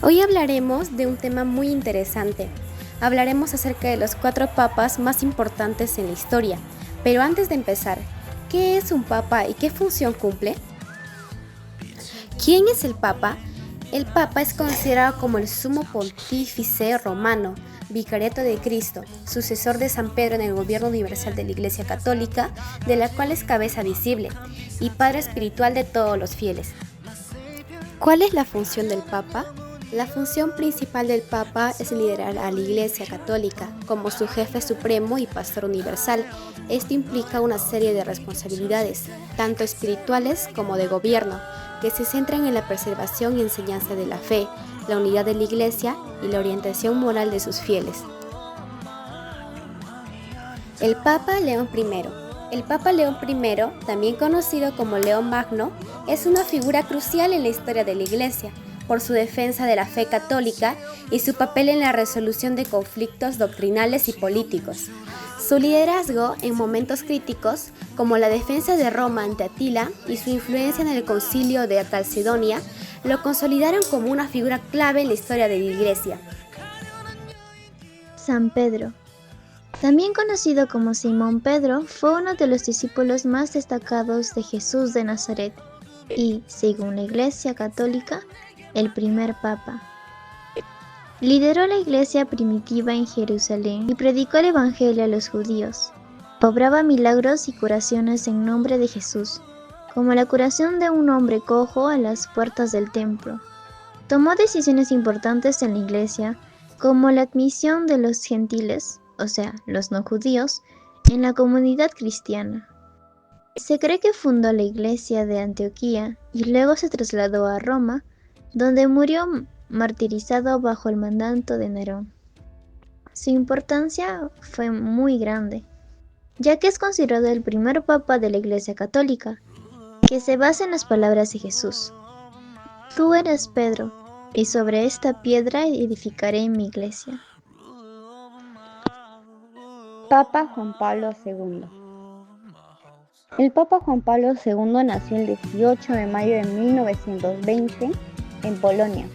Hoy hablaremos de un tema muy interesante. Hablaremos acerca de los 4 papas más importantes en la historia. Pero antes de empezar, ¿qué es un papa y qué función cumple? ¿Quién es el papa? El papa es considerado como el sumo pontífice romano, vicariato de Cristo, sucesor de San Pedro en el gobierno universal de la Iglesia Católica, de la cual es cabeza visible, y padre espiritual de todos los fieles. ¿Cuál es la función del papa? La función principal del Papa es liderar a la Iglesia Católica como su jefe supremo y pastor universal. Esto implica una serie de responsabilidades, tanto espirituales como de gobierno, que se centran en la preservación y enseñanza de la fe, la unidad de la Iglesia y la orientación moral de sus fieles. El Papa León I. El Papa León I, también conocido como León Magno, es una figura crucial en la historia de la Iglesia, por su defensa de la fe católica y su papel en la resolución de conflictos doctrinales y políticos. Su liderazgo en momentos críticos, como la defensa de Roma ante Atila y su influencia en el concilio de Calcedonia, lo consolidaron como una figura clave en la historia de la Iglesia. San Pedro, también conocido como Simón Pedro, fue uno de los discípulos más destacados de Jesús de Nazaret y, según la Iglesia Católica, el primer papa. Lideró la iglesia primitiva en Jerusalén y predicó el evangelio a los judíos. Obraba milagros y curaciones en nombre de Jesús, como la curación de un hombre cojo a las puertas del templo. Tomó decisiones importantes en la iglesia, como la admisión de los gentiles, o sea, los no judíos, en la comunidad cristiana. Se cree que fundó la iglesia de Antioquía y luego se trasladó a Roma, donde murió martirizado bajo el mandato de Nerón. Su importancia fue muy grande, ya que es considerado el primer papa de la Iglesia Católica, que se basa en las palabras de Jesús. Tú eres Pedro, y sobre esta piedra edificaré mi iglesia. Papa Juan Pablo II. El Papa Juan Pablo II nació el 18 de mayo de 1920 en Polonia.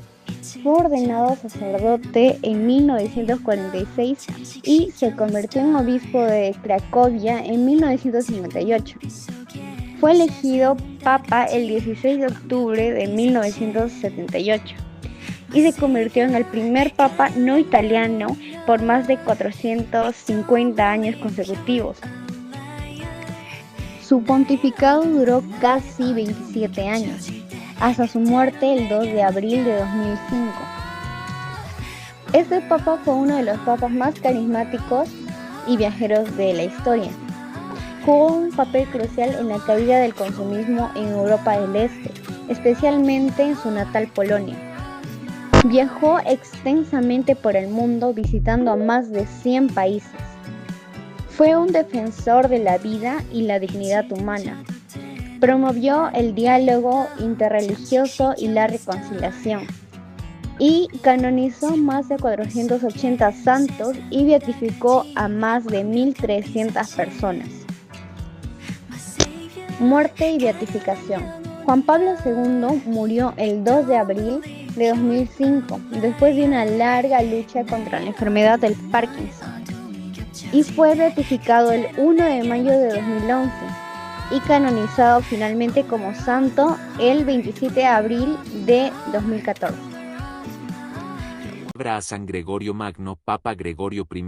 Fue ordenado sacerdote en 1946 y se convirtió en obispo de Cracovia en 1958. Fue elegido papa el 16 de octubre de 1978 y se convirtió en el primer papa no italiano por más de 450 años consecutivos. Su pontificado duró casi 27 años, hasta su muerte el 2 de abril de 2005. Este papa fue uno de los papas más carismáticos y viajeros de la historia. Jugó un papel crucial en la caída del consumismo en Europa del Este, especialmente en su natal Polonia. Viajó extensamente por el mundo visitando a más de 100 países. Fue un defensor de la vida y la dignidad humana. Promovió el diálogo interreligioso y la reconciliación. Y canonizó más de 480 santos y beatificó a más de 1.300 personas. Muerte y beatificación. Juan Pablo II murió el 2 de abril de 2005, después de una larga lucha contra la enfermedad del Parkinson. Y fue beatificado el 1 de mayo de 2011 y canonizado finalmente como santo el 27 de abril de 2014. A San Gregorio Magno, Papa Gregorio I,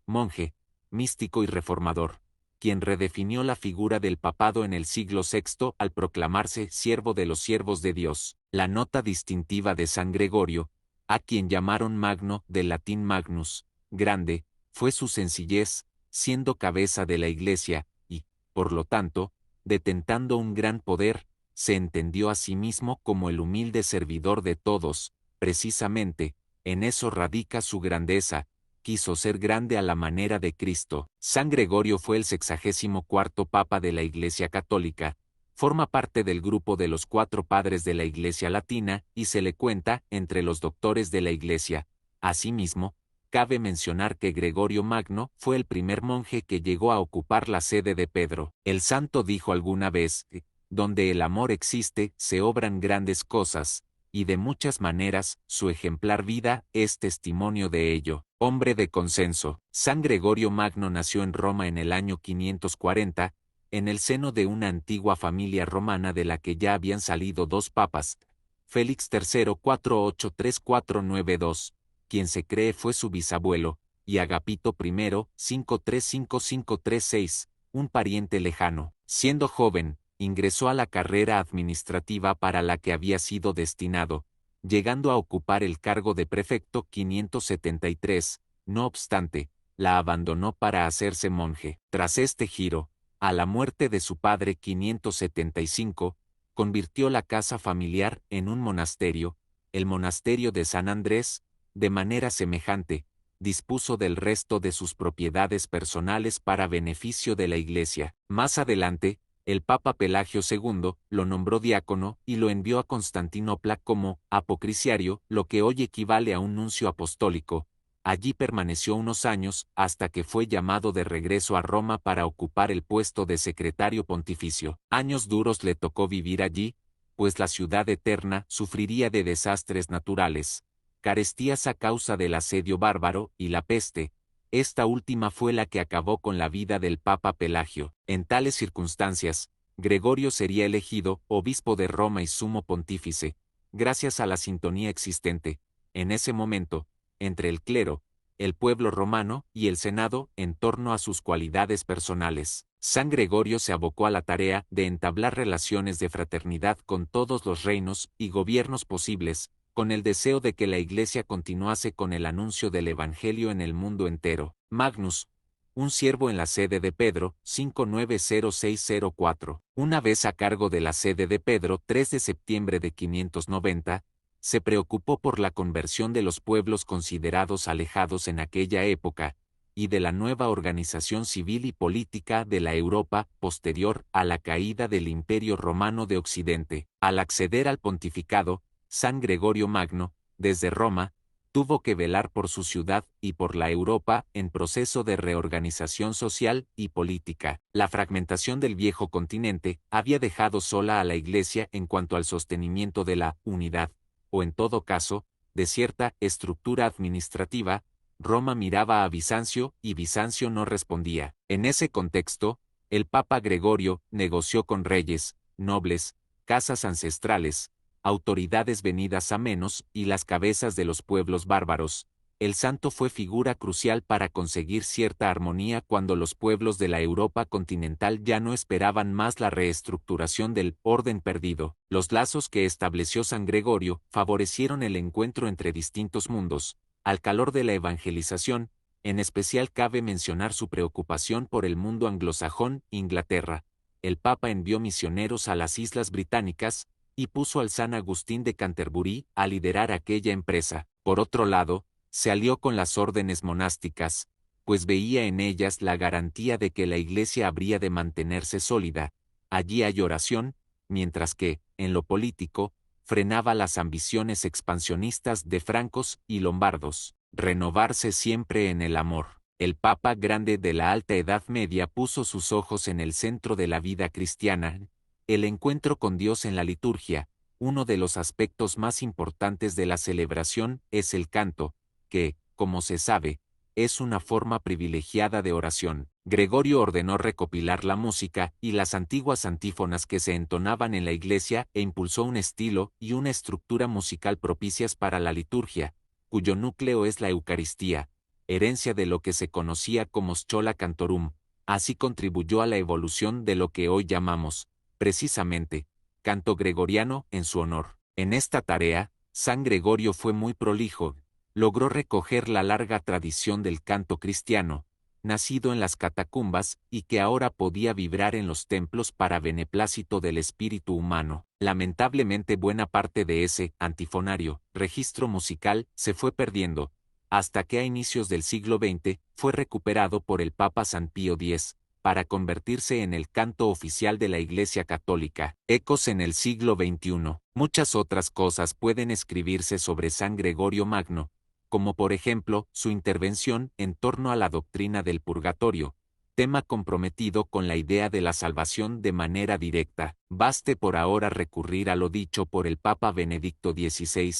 monje, místico y reformador, quien redefinió la figura del papado en el siglo VI al proclamarse siervo de los siervos de Dios. La nota distintiva de San Gregorio, a quien llamaron Magno, del latín magnus, grande, fue su sencillez, siendo cabeza de la Iglesia, y, por lo tanto, detentando un gran poder, se entendió a sí mismo como el humilde servidor de todos. Precisamente, en eso radica su grandeza. Quiso ser grande a la manera de Cristo. San Gregorio fue el 64º Papa de la Iglesia Católica, forma parte del grupo de los 4 padres de la Iglesia Latina y se le cuenta entre los doctores de la Iglesia. Asimismo, cabe mencionar que Gregorio Magno fue el primer monje que llegó a ocupar la sede de Pedro. El santo dijo alguna vez, donde el amor existe, se obran grandes cosas, y de muchas maneras, su ejemplar vida es testimonio de ello. Hombre de consenso, San Gregorio Magno nació en Roma en el año 540, en el seno de una antigua familia romana de la que ya habían salido dos papas, Félix III 483492, quien se cree fue su bisabuelo, y Agapito I 535536, un pariente lejano. Siendo joven, ingresó a la carrera administrativa para la que había sido destinado, llegando a ocupar el cargo de prefecto 573, no obstante, la abandonó para hacerse monje. Tras este giro, a la muerte de su padre 575, convirtió la casa familiar en un monasterio, el monasterio de San Andrés, de manera semejante, dispuso del resto de sus propiedades personales para beneficio de la Iglesia. Más adelante, el Papa Pelagio II lo nombró diácono y lo envió a Constantinopla como apocrisiario, lo que hoy equivale a un nuncio apostólico. Allí permaneció unos años hasta que fue llamado de regreso a Roma para ocupar el puesto de secretario pontificio. Años duros le tocó vivir allí, pues la ciudad eterna sufriría de desastres naturales, carestías a causa del asedio bárbaro y la peste. Esta última fue la que acabó con la vida del Papa Pelagio. En tales circunstancias, Gregorio sería elegido obispo de Roma y sumo pontífice, gracias a la sintonía existente, en ese momento, entre el clero, el pueblo romano y el Senado en torno a sus cualidades personales. San Gregorio se abocó a la tarea de entablar relaciones de fraternidad con todos los reinos y gobiernos posibles, con el deseo de que la Iglesia continuase con el anuncio del Evangelio en el mundo entero. Magnus, un siervo en la sede de Pedro, 590604. Una vez a cargo de la sede de Pedro, 3 de septiembre de 590, se preocupó por la conversión de los pueblos considerados alejados en aquella época, y de la nueva organización civil y política de la Europa posterior a la caída del Imperio Romano de Occidente. Al acceder al pontificado, San Gregorio Magno, desde Roma, tuvo que velar por su ciudad y por la Europa en proceso de reorganización social y política. La fragmentación del viejo continente había dejado sola a la Iglesia en cuanto al sostenimiento de la unidad, o en todo caso, de cierta estructura administrativa. Roma miraba a Bizancio y Bizancio no respondía. En ese contexto, el Papa Gregorio negoció con reyes, nobles, casas ancestrales, autoridades venidas a menos y las cabezas de los pueblos bárbaros. El santo fue figura crucial para conseguir cierta armonía cuando los pueblos de la Europa continental ya no esperaban más la reestructuración del orden perdido. Los lazos que estableció San Gregorio favorecieron el encuentro entre distintos mundos. Al calor de la evangelización, en especial cabe mencionar su preocupación por el mundo anglosajón, Inglaterra. El Papa envió misioneros a las Islas Británicas y puso al San Agustín de Canterbury a liderar aquella empresa. Por otro lado, se alió con las órdenes monásticas, pues veía en ellas la garantía de que la Iglesia habría de mantenerse sólida. Allí hay oración, mientras que, en lo político, frenaba las ambiciones expansionistas de francos y lombardos. Renovarse siempre en el amor. El Papa Grande de la Alta Edad Media puso sus ojos en el centro de la vida cristiana, el encuentro con Dios en la liturgia. Uno de los aspectos más importantes de la celebración es el canto, que, como se sabe, es una forma privilegiada de oración. Gregorio ordenó recopilar la música y las antiguas antífonas que se entonaban en la iglesia e impulsó un estilo y una estructura musical propicias para la liturgia, cuyo núcleo es la Eucaristía, herencia de lo que se conocía como Schola Cantorum. Así contribuyó a la evolución de lo que hoy llamamos, precisamente, canto gregoriano en su honor. En esta tarea, San Gregorio fue muy prolijo. Logró recoger la larga tradición del canto cristiano, nacido en las catacumbas y que ahora podía vibrar en los templos para beneplácito del espíritu humano. Lamentablemente buena parte de ese antifonario registro musical se fue perdiendo, hasta que a inicios del siglo XX fue recuperado por el Papa San Pío X, para convertirse en el canto oficial de la Iglesia Católica. Ecos en el siglo XXI. Muchas otras cosas pueden escribirse sobre San Gregorio Magno, como por ejemplo su intervención en torno a la doctrina del purgatorio, tema comprometido con la idea de la salvación de manera directa. Baste por ahora recurrir a lo dicho por el Papa Benedicto XVI,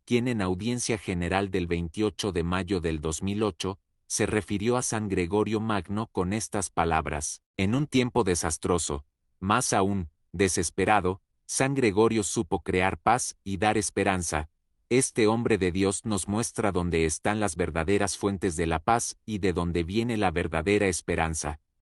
quien en audiencia general del 28 de mayo del 2008, se refirió a San Gregorio Magno con estas palabras: en un tiempo desastroso, más aún, desesperado, San Gregorio supo crear paz y dar esperanza. Este hombre de Dios nos muestra dónde están las verdaderas fuentes de la paz y de dónde viene la verdadera esperanza.